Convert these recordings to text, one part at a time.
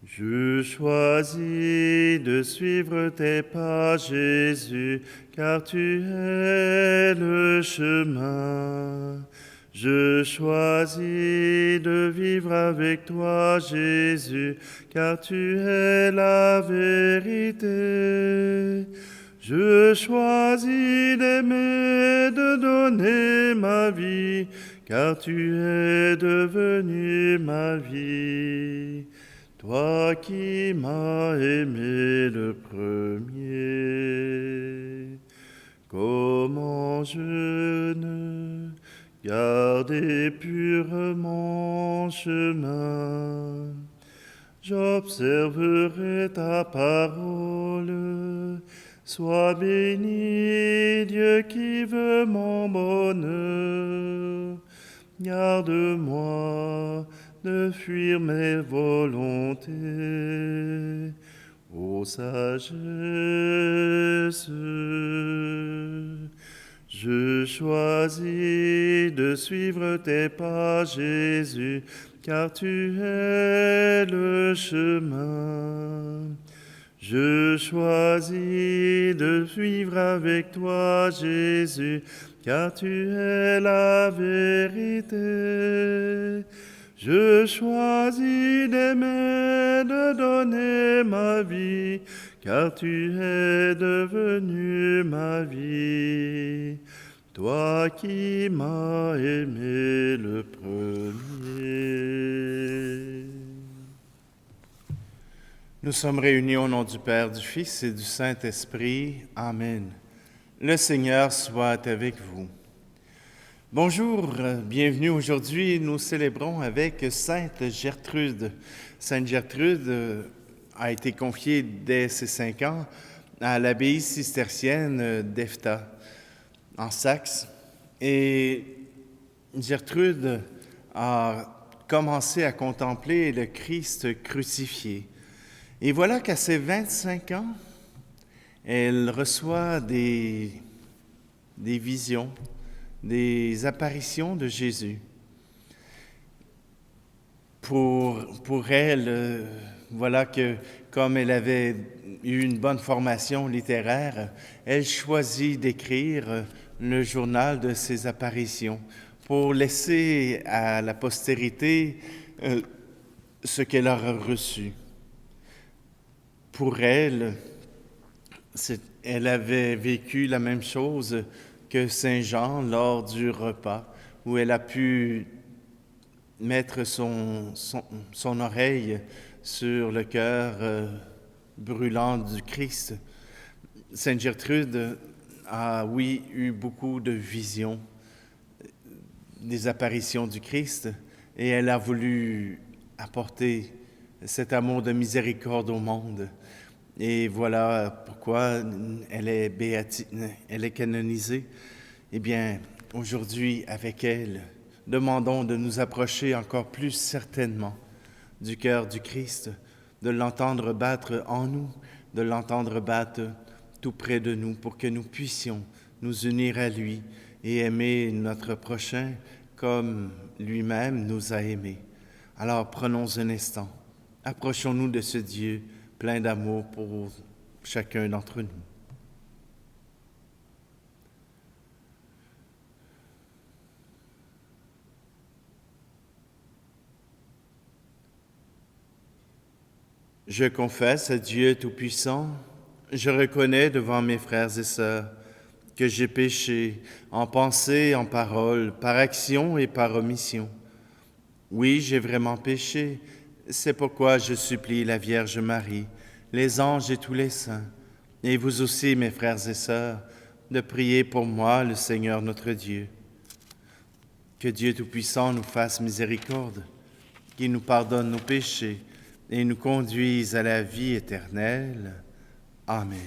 Je choisis de suivre tes pas, Jésus, car tu es le chemin. Je choisis de vivre avec toi, Jésus, car tu es la vérité. Je choisis d'aimer, de donner ma vie, car tu es devenu ma vie. Toi qui m'as aimé le premier, comment je ne gardais pur mon chemin. J'observerai ta parole. Sois béni, Dieu qui veut mon bonheur. Garde-moi de fuir mes volontés. Ô sagesse, je choisis de suivre tes pas, Jésus, car tu es le chemin. Je choisis de vivre avec toi, Jésus, car tu es la vérité. Je choisis d'aimer, de donner ma vie, car tu es devenu ma vie. Toi qui m'as aimé le premier. Nous sommes réunis au nom du Père, du Fils et du Saint-Esprit. Amen. Le Seigneur soit avec vous. Bonjour, bienvenue. Aujourd'hui, nous célébrons avec Sainte Gertrude. Sainte Gertrude a été confiée dès ses 5 ans à l'abbaye cistercienne d'Efta, en Saxe. Et Gertrude a commencé à contempler le Christ crucifié. Et voilà qu'à ses 25 ans, elle reçoit des visions, des apparitions de Jésus. Pour elle, voilà que comme elle avait eu une bonne formation littéraire, elle choisit d'écrire le journal de ses apparitions pour laisser à la postérité ce qu'elle aura reçu. Pour elle, elle avait vécu la même chose que Saint Jean lors du repas, où elle a pu mettre son oreille sur le cœur brûlant du Christ. Sainte Gertrude a, oui, eu beaucoup de visions, des apparitions du Christ, et elle a voulu apporter cet amour de miséricorde au monde. Et voilà pourquoi elle est canonisée. Eh bien, aujourd'hui, avec elle, demandons de nous approcher encore plus certainement du cœur du Christ, de l'entendre battre en nous, de l'entendre battre tout près de nous pour que nous puissions nous unir à lui et aimer notre prochain comme lui-même nous a aimés. Alors prenons un instant, approchons-nous de ce Dieu plein d'amour pour chacun d'entre nous. Je confesse à Dieu Tout-Puissant, je reconnais devant mes frères et sœurs que j'ai péché en pensée, en parole, par action et par omission. Oui, j'ai vraiment péché. C'est pourquoi je supplie la Vierge Marie, les anges et tous les saints, et vous aussi, mes frères et sœurs, de prier pour moi, le Seigneur notre Dieu. Que Dieu Tout-Puissant nous fasse miséricorde, qu'il nous pardonne nos péchés et nous conduise à la vie éternelle. Amen.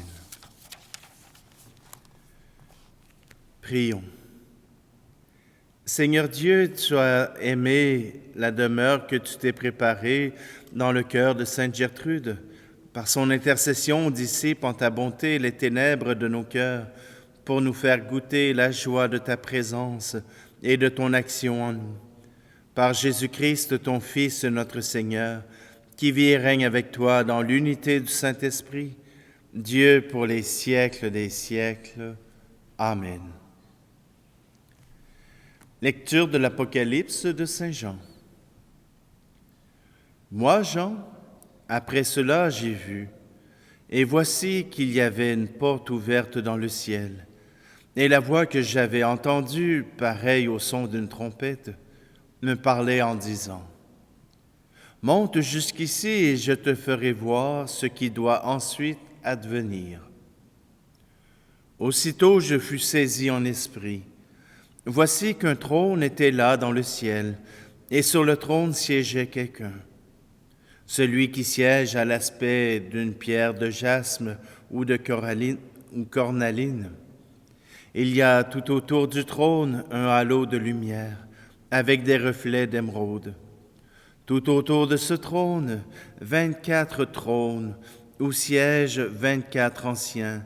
Prions. Seigneur Dieu, tu as aimé la demeure que tu t'es préparée dans le cœur de Sainte Gertrude. Par son intercession, dissipe en ta bonté les ténèbres de nos cœurs pour nous faire goûter la joie de ta présence et de ton action en nous. Par Jésus-Christ, ton Fils, notre Seigneur, qui vit et règne avec toi dans l'unité du Saint-Esprit, Dieu pour les siècles des siècles. Amen. Lecture de l'Apocalypse de Saint Jean. Moi, Jean, après cela j'ai vu, et voici qu'il y avait une porte ouverte dans le ciel, et la voix que j'avais entendue, pareille au son d'une trompette, me parlait en disant: monte jusqu'ici et je te ferai voir ce qui doit ensuite advenir. Aussitôt je fus saisi en esprit. Voici qu'un trône était là dans le ciel, et sur le trône siégeait quelqu'un. Celui qui siège a l'aspect d'une pierre de jasme ou de cornaline. Il y a tout autour du trône un halo de lumière, avec des reflets d'émeraude. Tout autour de ce trône, 24 trônes, où siègent 24 anciens,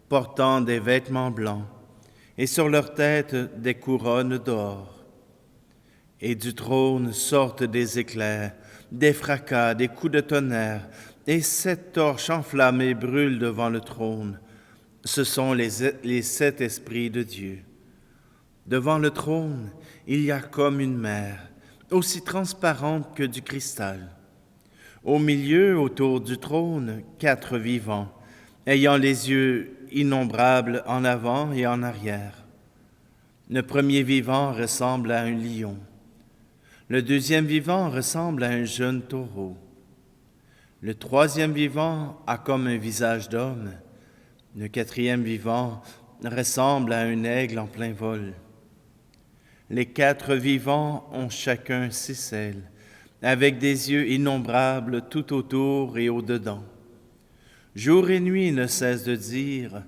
portant des vêtements blancs, et sur leurs têtes des couronnes d'or. Et du trône sortent des éclairs, des fracas, des coups de tonnerre, et 7 torches enflammées brûlent devant le trône. Ce sont les 7 esprits de Dieu. Devant le trône, il y a comme une mer, aussi transparente que du cristal. Au milieu, autour du trône, 4 vivants, ayant les yeux innombrables en avant et en arrière. Le premier vivant ressemble à un lion. Le deuxième vivant ressemble à un jeune taureau. Le troisième vivant a comme un visage d'homme. Le quatrième vivant ressemble à un aigle en plein vol. Les 4 vivants ont chacun 6 ailes, avec des yeux innombrables tout autour et au-dedans. Jour et nuit ne cessent de dire: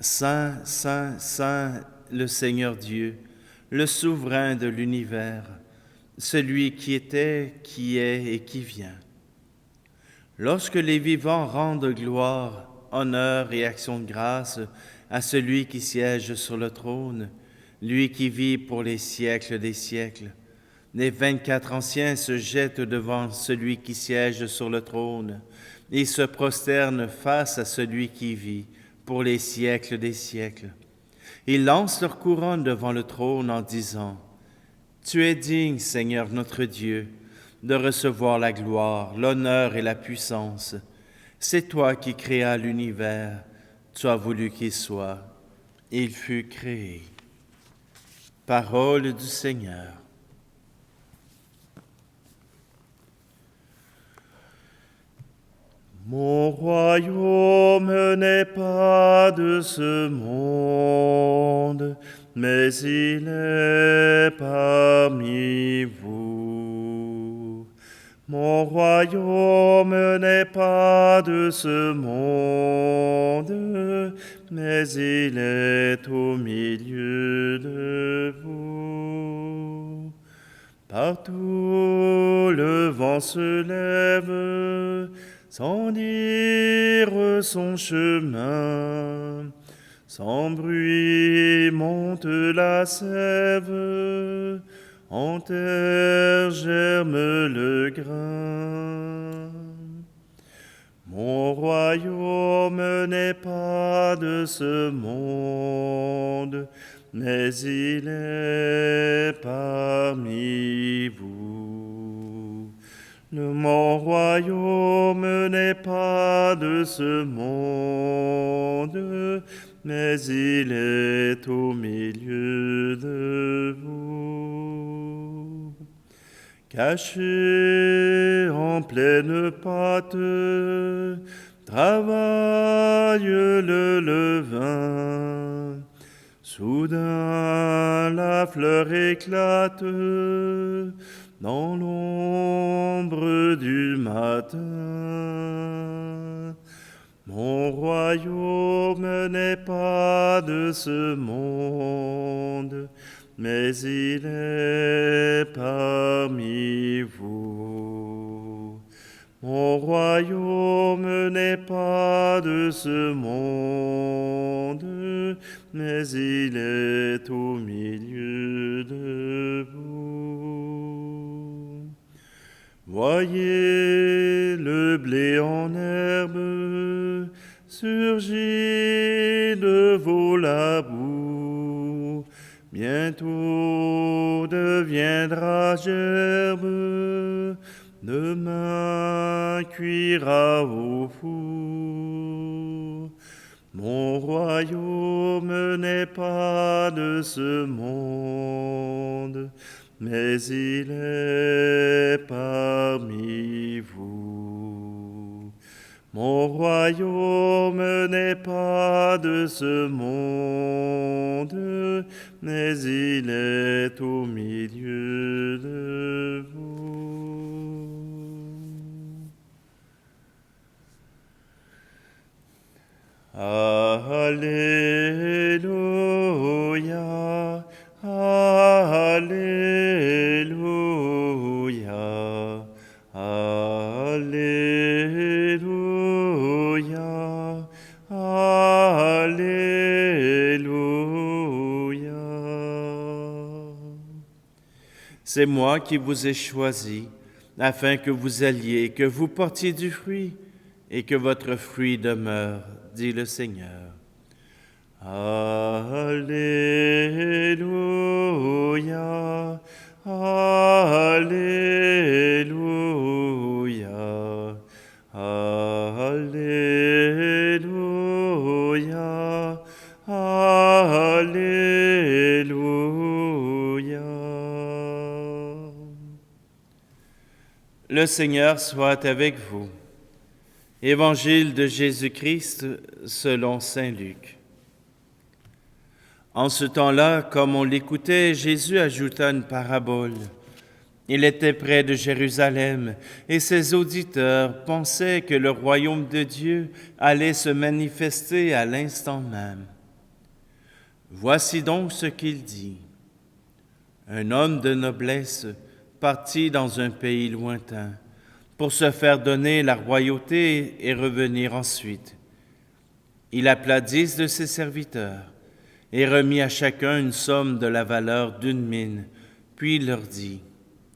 Saint, Saint, Saint, le Seigneur Dieu, le souverain de l'univers, celui qui était, qui est et qui vient. Lorsque les vivants rendent gloire, honneur et action de grâce à celui qui siège sur le trône, lui qui vit pour les siècles des siècles, les 24 anciens se jettent devant celui qui siège sur le trône et se prosternent face à celui qui vit pour les siècles des siècles. Ils lancent leur couronne devant le trône en disant: Tu es digne, Seigneur notre Dieu, de recevoir la gloire, l'honneur et la puissance. C'est toi qui créas l'univers, tu as voulu qu'il soit, et il fut créé. Parole du Seigneur. Mon royaume n'est pas de ce monde, mais il est parmi vous. Mon royaume n'est pas de ce monde, mais il est au milieu de vous. Partout le vent se lève, sans dire son chemin, sans bruit monte la sève, en terre germe le grain. Mon royaume n'est pas de ce monde, mais il est parmi vous. Mon royaume n'est pas de ce monde, mais il est au milieu de vous. Caché en pleine pâte, travaille le levain. Soudain la fleur éclate dans l'ombre du matin. Mon royaume n'est pas de ce monde, mais il est parmi vous. Mon royaume n'est pas de ce monde, mais il est au milieu de vous. Voyez le blé en herbe, surgit de vos labours, bientôt deviendra gerbe, demain cuira au four. Mon royaume n'est pas de ce monde, mais il est parmi vous. Mon royaume n'est pas de ce monde, mais il est au milieu de vous. Alléluia, Alléluia, Alléluia, Alléluia. C'est moi qui vous ai choisi, afin que vous alliez, que vous portiez du fruit, et que votre fruit demeure, dit le Seigneur. Alléluia, Alléluia, Alléluia, Alléluia. Le Seigneur soit avec vous. Évangile de Jésus-Christ selon saint Luc. En ce temps-là, comme on l'écoutait, Jésus ajouta une parabole. Il était près de Jérusalem et ses auditeurs pensaient que le royaume de Dieu allait se manifester à l'instant même. Voici donc ce qu'il dit. Un homme de noblesse partit dans un pays lointain pour se faire donner la royauté et revenir ensuite. Il appela 10 de ses serviteurs et remit à chacun une somme de la valeur d'une mine, puis il leur dit,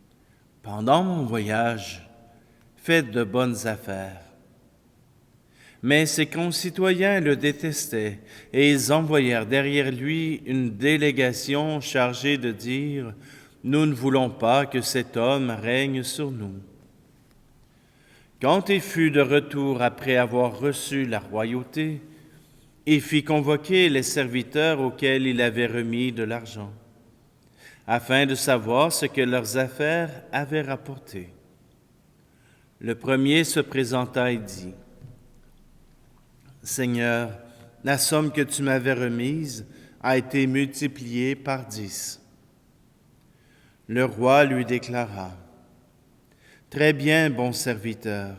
« Pendant mon voyage, faites de bonnes affaires. » Mais ses concitoyens le détestaient et ils envoyèrent derrière lui une délégation chargée de dire, « Nous ne voulons pas que cet homme règne sur nous. » Quand il fut de retour après avoir reçu la royauté, il fit convoquer les serviteurs auxquels il avait remis de l'argent, afin de savoir ce que leurs affaires avaient rapporté. Le premier se présenta et dit, « Seigneur, la somme que tu m'avais remise a été multipliée par 10. » Le roi lui déclara, « Très bien, bon serviteur.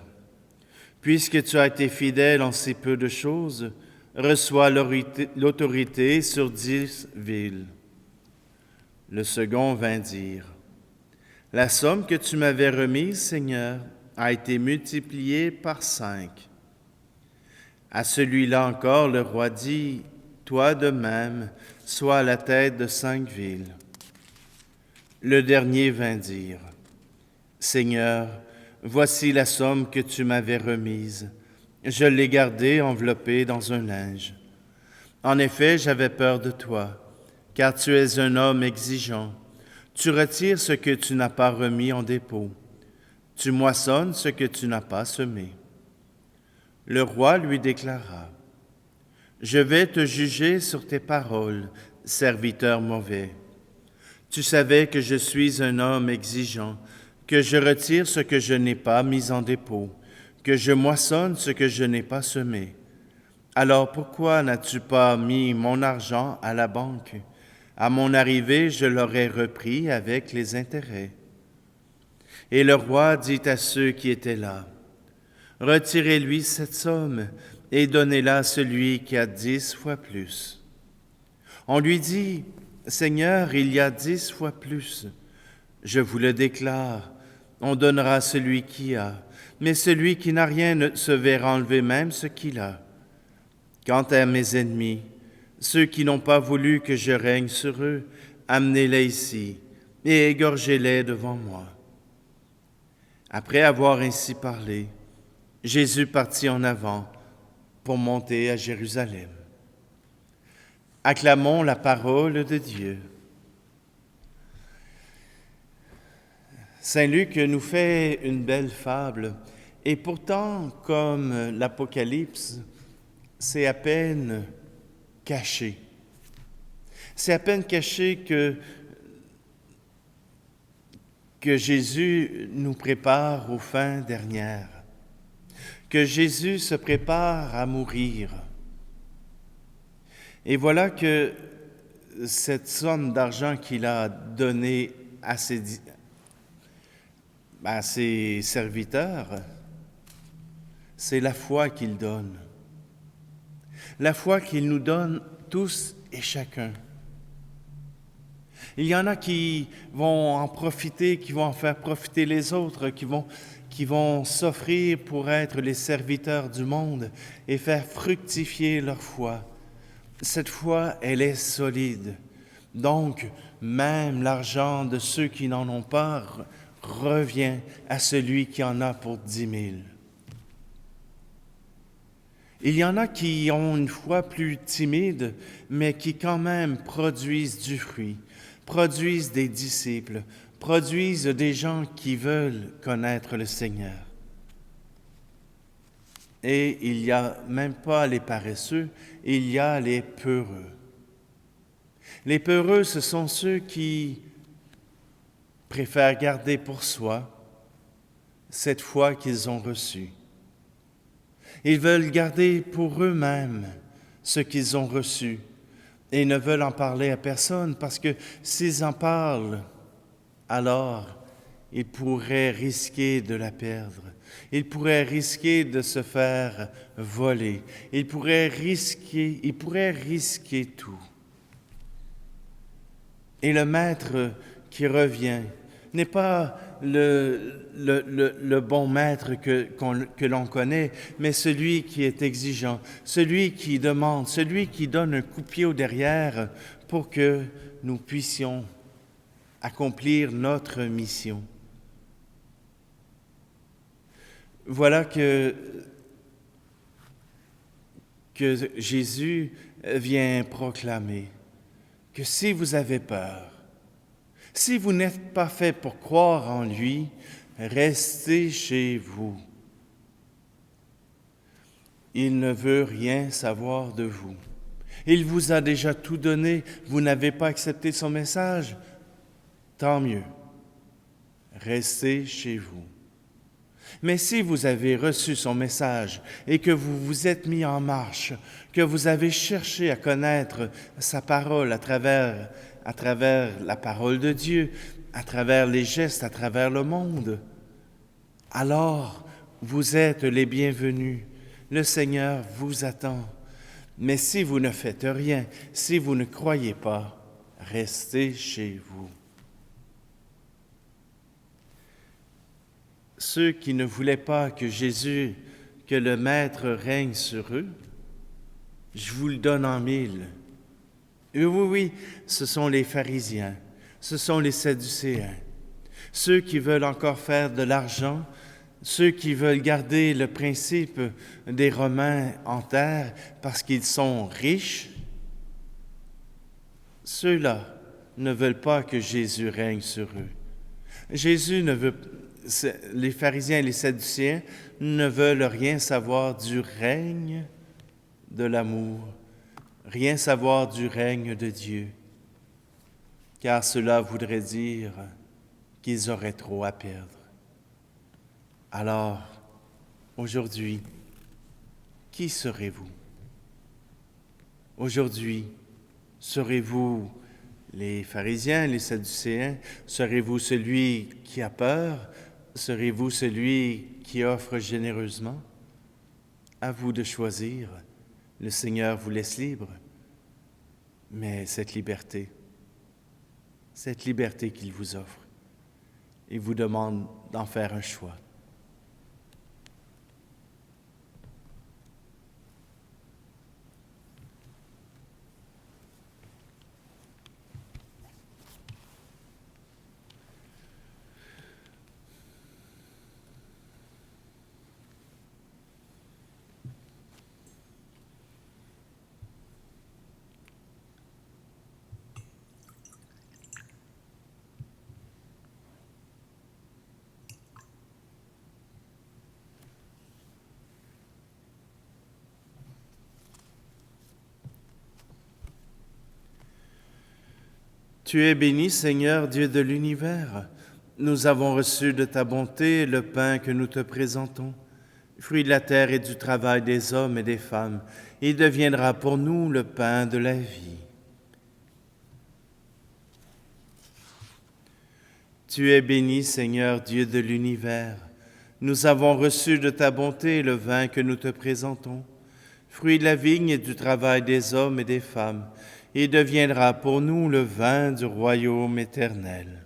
Puisque tu as été fidèle en si peu de choses, reçois l'autorité sur 10 villes. » Le second vint dire, « La somme que tu m'avais remise, Seigneur, a été multipliée par 5. » À celui-là encore, le roi dit, « Toi de même, sois à la tête de 5 villes. » Le dernier vint dire, « Seigneur, voici la somme que tu m'avais remise. Je l'ai gardée enveloppée dans un linge. En effet, j'avais peur de toi, car tu es un homme exigeant. Tu retires ce que tu n'as pas remis en dépôt. Tu moissonnes ce que tu n'as pas semé. » Le roi lui déclara, « Je vais te juger sur tes paroles, serviteur mauvais. Tu savais que je suis un homme exigeant, que je retire ce que je n'ai pas mis en dépôt, que je moissonne ce que je n'ai pas semé. Alors pourquoi n'as-tu pas mis mon argent à la banque? À mon arrivée, je l'aurais repris avec les intérêts. » Et le roi dit à ceux qui étaient là, « Retirez-lui cette somme et donnez-la à celui qui a 10 fois plus. » On lui dit, « Seigneur, il y a 10 fois plus. » Je vous le déclare, on donnera à celui qui a, mais celui qui n'a rien ne se verra enlever même ce qu'il a. Quant à mes ennemis, ceux qui n'ont pas voulu que je règne sur eux, amenez-les ici et égorgez-les devant moi. » Après avoir ainsi parlé, Jésus partit en avant pour monter à Jérusalem. Acclamons la parole de Dieu. Saint Luc nous fait une belle fable, et pourtant, comme l'Apocalypse, c'est à peine caché. C'est à peine caché que Jésus nous prépare aux fins dernières, que Jésus se prépare à mourir. Et voilà que cette somme d'argent qu'il a donnée à ses serviteurs, c'est la foi qu'il donne. La foi qu'il nous donne tous et chacun. Il y en a qui vont en profiter, qui vont en faire profiter les autres, qui vont s'offrir pour être les serviteurs du monde et faire fructifier leur foi. Cette foi, elle est solide. Donc, même l'argent de ceux qui n'en ont pas revient à celui qui en a pour 10 000. Il y en a qui ont une foi plus timide, mais qui quand même produisent du fruit, produisent des disciples, produisent des gens qui veulent connaître le Seigneur. Et il n'y a même pas les paresseux, il y a les peureux. Les peureux, ce sont ceux qui préfèrent garder pour soi cette foi qu'ils ont reçue. Ils veulent garder pour eux-mêmes ce qu'ils ont reçu et ne veulent en parler à personne parce que s'ils en parlent, alors ils pourraient risquer de la perdre. Ils pourraient risquer de se faire voler. Ils pourraient risquer tout. Et le maître qui revient n'est pas le bon maître que l'on connaît, mais celui qui est exigeant, celui qui demande, celui qui donne un coup de pied au derrière pour que nous puissions accomplir notre mission. Voilà que Jésus vient proclamer que si vous avez peur, si vous n'êtes pas fait pour croire en lui, restez chez vous. Il ne veut rien savoir de vous. Il vous a déjà tout donné. Vous n'avez pas accepté son message. Tant mieux. Restez chez vous. Mais si vous avez reçu son message et que vous vous êtes mis en marche, que vous avez cherché à connaître sa parole à travers la parole de Dieu, à travers les gestes, à travers le monde, alors vous êtes les bienvenus. Le Seigneur vous attend. Mais si vous ne faites rien, si vous ne croyez pas, restez chez vous. Ceux qui ne voulaient pas que le Maître règne sur eux, je vous le donne en mille. Et oui, ce sont les pharisiens, ce sont les sadducéens, ceux qui veulent encore faire de l'argent, ceux qui veulent garder le principe des Romains en terre parce qu'ils sont riches. Ceux-là ne veulent pas que Jésus règne sur eux. Les pharisiens et les sadducéens ne veulent rien savoir du règne de l'amour, rien savoir du règne de Dieu, car cela voudrait dire qu'ils auraient trop à perdre. Alors, aujourd'hui, qui serez-vous? Aujourd'hui, serez-vous les pharisiens, les sadducéens? Serez-vous celui qui a peur? Serez-vous celui qui offre généreusement? À vous de choisir. Le Seigneur vous laisse libre. Mais cette liberté qu'il vous offre, il vous demande d'en faire un choix. Tu es béni, Seigneur, Dieu de l'univers. Nous avons reçu de ta bonté le pain que nous te présentons, fruit de la terre et du travail des hommes et des femmes. Il deviendra pour nous le pain de la vie. Tu es béni, Seigneur, Dieu de l'univers. Nous avons reçu de ta bonté le vin que nous te présentons, fruit de la vigne et du travail des hommes et des femmes. Il deviendra pour nous le vin du royaume éternel.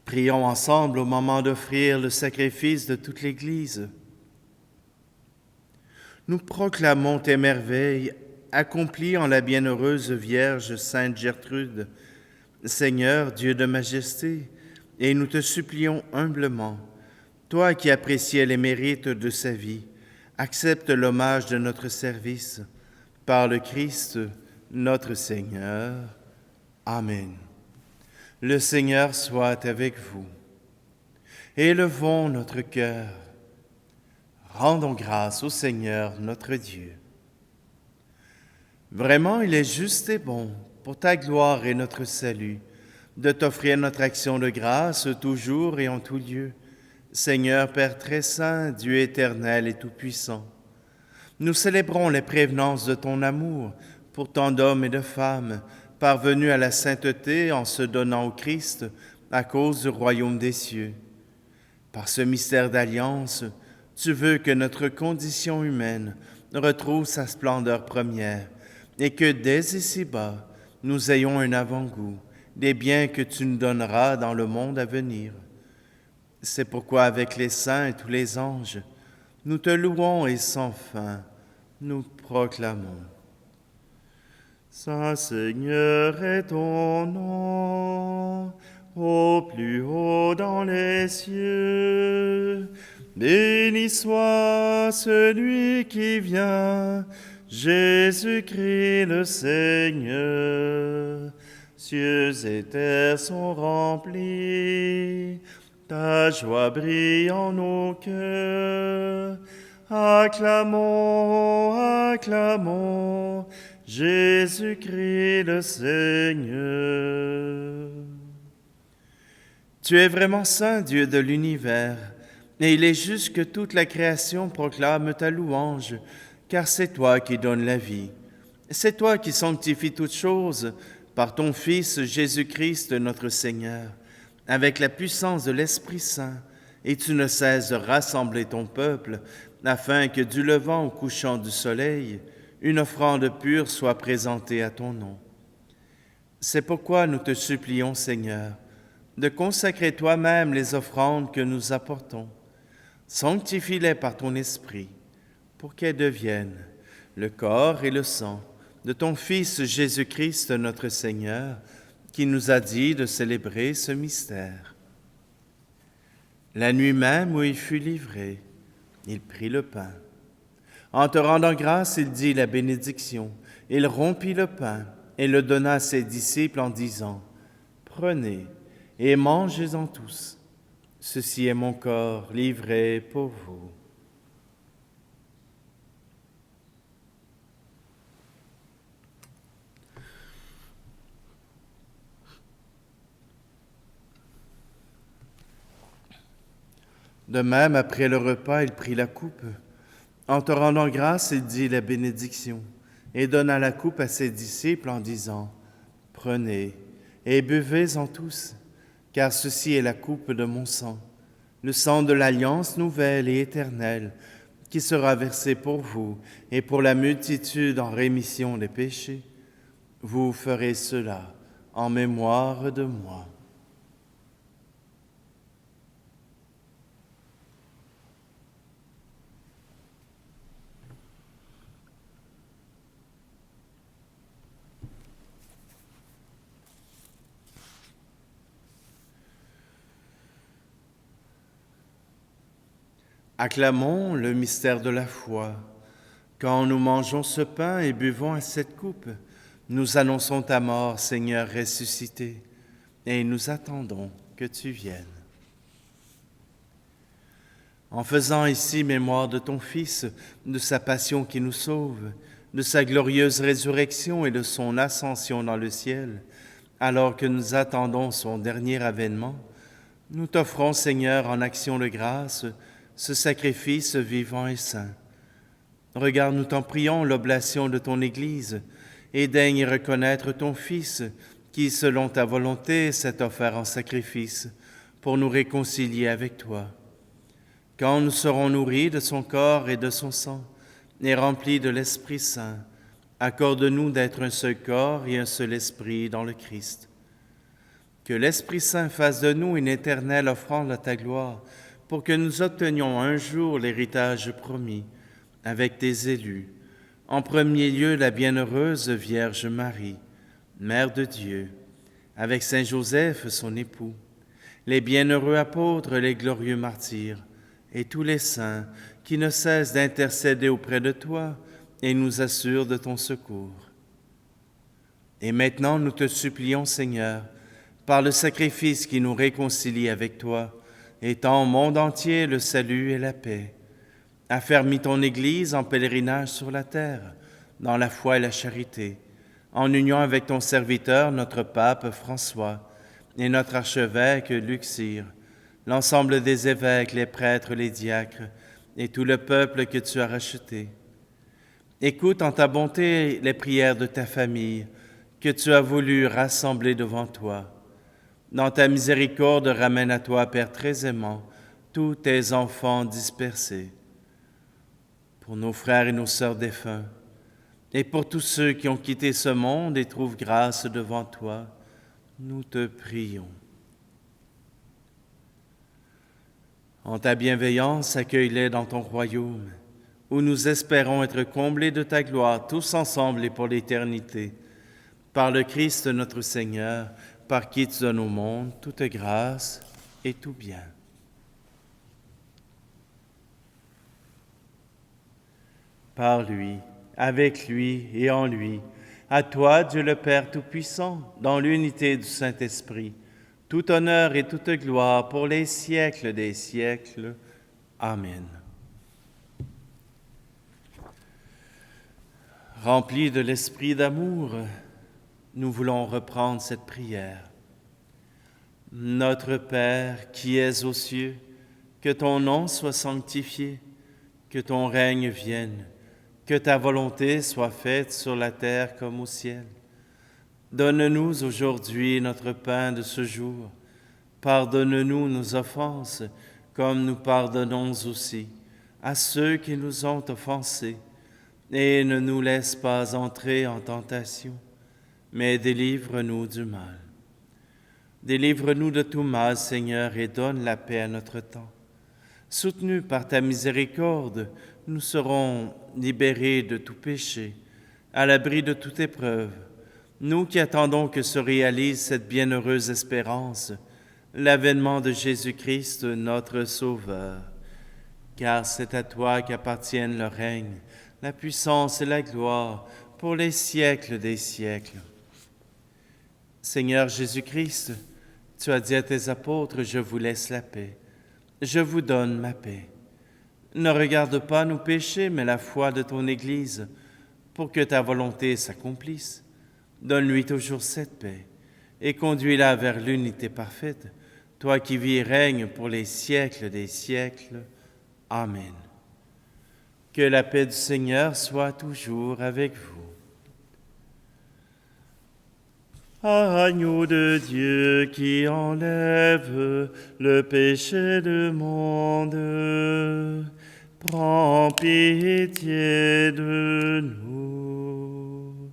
Prions ensemble au moment d'offrir le sacrifice de toute l'Église. Nous proclamons tes merveilles accomplies en la bienheureuse Vierge Sainte Gertrude, Seigneur, Dieu de majesté, et nous te supplions humblement, toi qui appréciais les mérites de sa vie, accepte l'hommage de notre service, par le Christ, notre Seigneur. Amen. Le Seigneur soit avec vous. Élevons notre cœur. Rendons grâce au Seigneur notre Dieu. Vraiment, il est juste et bon, pour ta gloire et notre salut, de t'offrir notre action de grâce toujours et en tout lieu. Seigneur Père très saint, Dieu éternel et tout-puissant, nous célébrons les prévenances de ton amour pour tant d'hommes et de femmes, parvenus à la sainteté en se donnant au Christ à cause du royaume des cieux. Par ce mystère d'alliance, tu veux que notre condition humaine retrouve sa splendeur première et que dès ici-bas, nous ayons un avant-goût des biens que tu nous donneras dans le monde à venir. C'est pourquoi avec les saints et tous les anges, nous te louons et sans fin, nous proclamons. Saint Seigneur est ton nom, au plus haut dans les cieux. Béni soit celui qui vient, Jésus-Christ le Seigneur. Cieux et terre sont remplis, ta joie brille en nos cœurs. Acclamons, acclamons, Jésus-Christ le Seigneur. Tu es vraiment saint, Dieu de l'univers, et il est juste que toute la création proclame ta louange, car c'est toi qui donnes la vie. C'est toi qui sanctifies toutes choses par ton Fils Jésus-Christ notre Seigneur, avec la puissance de l'Esprit Saint, et tu ne cesses de rassembler ton peuple, afin que du levant au couchant du soleil, une offrande pure soit présentée à ton nom. C'est pourquoi nous te supplions, Seigneur, de consacrer toi-même les offrandes que nous apportons. Sanctifie-les par ton Esprit, pour qu'elles deviennent le corps et le sang de ton Fils Jésus-Christ notre Seigneur, qui nous a dit de célébrer ce mystère. La nuit même où il fut livré, il prit le pain. En te rendant grâce, il dit la bénédiction. Il rompit le pain et le donna à ses disciples en disant, « Prenez et mangez-en tous. Ceci est mon corps livré pour vous. » De même, après le repas, il prit la coupe. En te rendant grâce, il dit la bénédiction et donna la coupe à ses disciples en disant, « Prenez et buvez-en tous, car ceci est la coupe de mon sang, le sang de l'alliance nouvelle et éternelle, qui sera versé pour vous et pour la multitude en rémission des péchés. Vous ferez cela en mémoire de moi. » Acclamons le mystère de la foi. Quand nous mangeons ce pain et buvons à cette coupe, nous annonçons ta mort, Seigneur ressuscité, et nous attendons que tu viennes. en faisant ici mémoire de ton Fils, de sa passion qui nous sauve, de sa glorieuse résurrection et de son ascension dans le ciel, alors que nous attendons son dernier avènement, nous t'offrons, Seigneur, en action de grâce, ce sacrifice vivant et saint. Regarde, nous t'en prions, l'oblation de ton Église, et daigne reconnaître ton Fils, qui, selon ta volonté, s'est offert en sacrifice, pour nous réconcilier avec toi. Quand nous serons nourris de son corps et de son sang, et remplis de l'Esprit Saint, accorde-nous d'être un seul corps et un seul esprit dans le Christ. Que l'Esprit Saint fasse de nous une éternelle offrande à ta gloire, pour que nous obtenions un jour l'héritage promis, avec tes élus, en premier lieu la bienheureuse Vierge Marie, Mère de Dieu, avec Saint Joseph, son époux, les bienheureux apôtres, les glorieux martyrs, et tous les saints qui ne cessent d'intercéder auprès de toi et nous assurent de ton secours. Et maintenant, nous te supplions, Seigneur, par le sacrifice qui nous réconcilie avec toi, étends au monde entier le salut et la paix. Affermis ton Église en pèlerinage sur la terre, dans la foi et la charité, en union avec ton serviteur, notre pape François, et notre archevêque Luxire, l'ensemble des évêques, les prêtres, les diacres, et tout le peuple que tu as racheté. Écoute en ta bonté les prières de ta famille, que tu as voulu rassembler devant toi. Dans ta miséricorde, ramène à toi, Père très aimant, tous tes enfants dispersés. Pour nos frères et nos sœurs défunts, et pour tous ceux qui ont quitté ce monde et trouvent grâce devant toi, nous te prions. En ta bienveillance, accueille-les dans ton royaume, où nous espérons être comblés de ta gloire, tous ensemble et pour l'éternité. Par le Christ notre Seigneur, par qui tu donnes au monde toute grâce et tout bien. Par lui, avec lui et en lui, à toi, Dieu le Père Tout-Puissant, dans l'unité du Saint-Esprit, tout honneur et toute gloire pour les siècles des siècles. Amen. Remplis de l'esprit d'amour, nous voulons reprendre cette prière. Notre Père qui es aux cieux, que ton nom soit sanctifié, que ton règne vienne, que ta volonté soit faite sur la terre comme au ciel. Donne-nous aujourd'hui notre pain de ce jour. Pardonne-nous nos offenses, comme nous pardonnons aussi à ceux qui nous ont offensés. Et ne nous laisse pas entrer en tentation, mais délivre-nous du mal. Délivre-nous de tout mal, Seigneur, et donne la paix à notre temps. Soutenus par ta miséricorde, nous serons libérés de tout péché, à l'abri de toute épreuve, nous qui attendons que se réalise cette bienheureuse espérance, l'avènement de Jésus-Christ, notre Sauveur. Car c'est à toi qu'appartiennent le règne, la puissance et la gloire pour les siècles des siècles. Seigneur Jésus-Christ, tu as dit à tes apôtres, « Je vous laisse la paix, je vous donne ma paix. » Ne regarde pas nos péchés, mais la foi de ton Église, pour que ta volonté s'accomplisse. Donne-lui toujours cette paix, et conduis-la vers l'unité parfaite, toi qui vis et règnes pour les siècles des siècles. Amen. Que la paix du Seigneur soit toujours avec vous. Agneau de Dieu qui enlève le péché du monde, prends pitié de nous.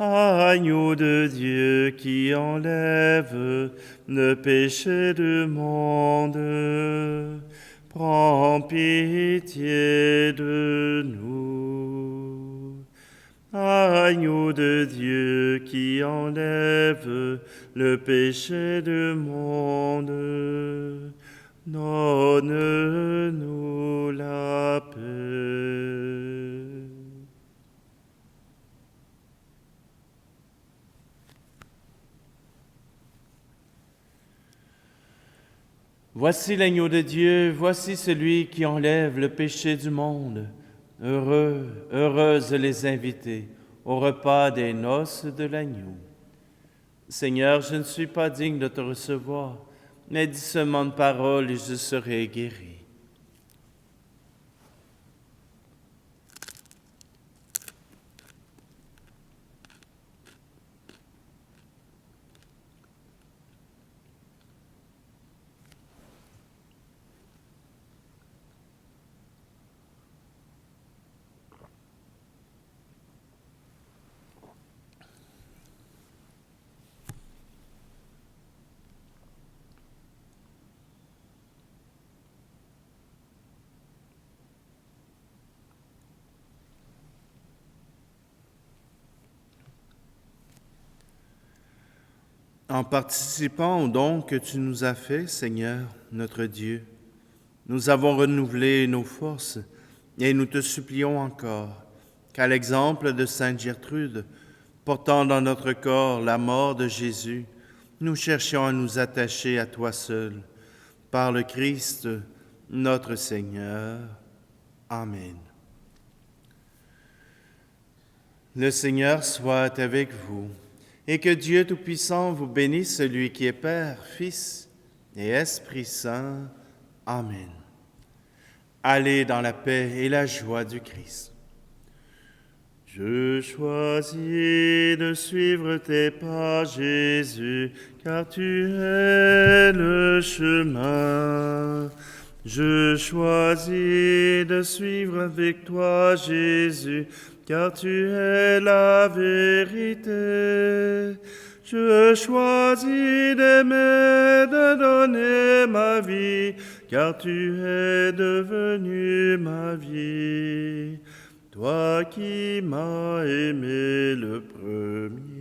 Agneau de Dieu qui enlève le péché du monde, prends pitié de nous. Agneau de Dieu qui enlève le péché du monde, donne-nous la paix. Voici l'agneau de Dieu, voici celui qui enlève le péché du monde. Heureux, heureuses les invités au repas des noces de l'agneau. Seigneur, je ne suis pas digne de te recevoir, mais dis seulement une parole et je serai guéri. En participant au don que tu nous as fait, Seigneur, notre Dieu, nous avons renouvelé nos forces et nous te supplions encore qu'à l'exemple de Sainte Gertrude, portant dans notre corps la mort de Jésus, nous cherchions à nous attacher à toi seul, par le Christ, notre Seigneur. Amen. Le Seigneur soit avec vous. Et que Dieu Tout-Puissant vous bénisse, celui qui est Père, Fils et Esprit Saint. Amen. Allez dans la paix et la joie du Christ. Je choisis de suivre tes pas, Jésus, car tu es le chemin. Je choisis de suivre avec toi, Jésus, car tu es la vérité. Je choisis d'aimer, de donner ma vie, car tu es devenu ma vie. Toi qui m'as aimé le premier.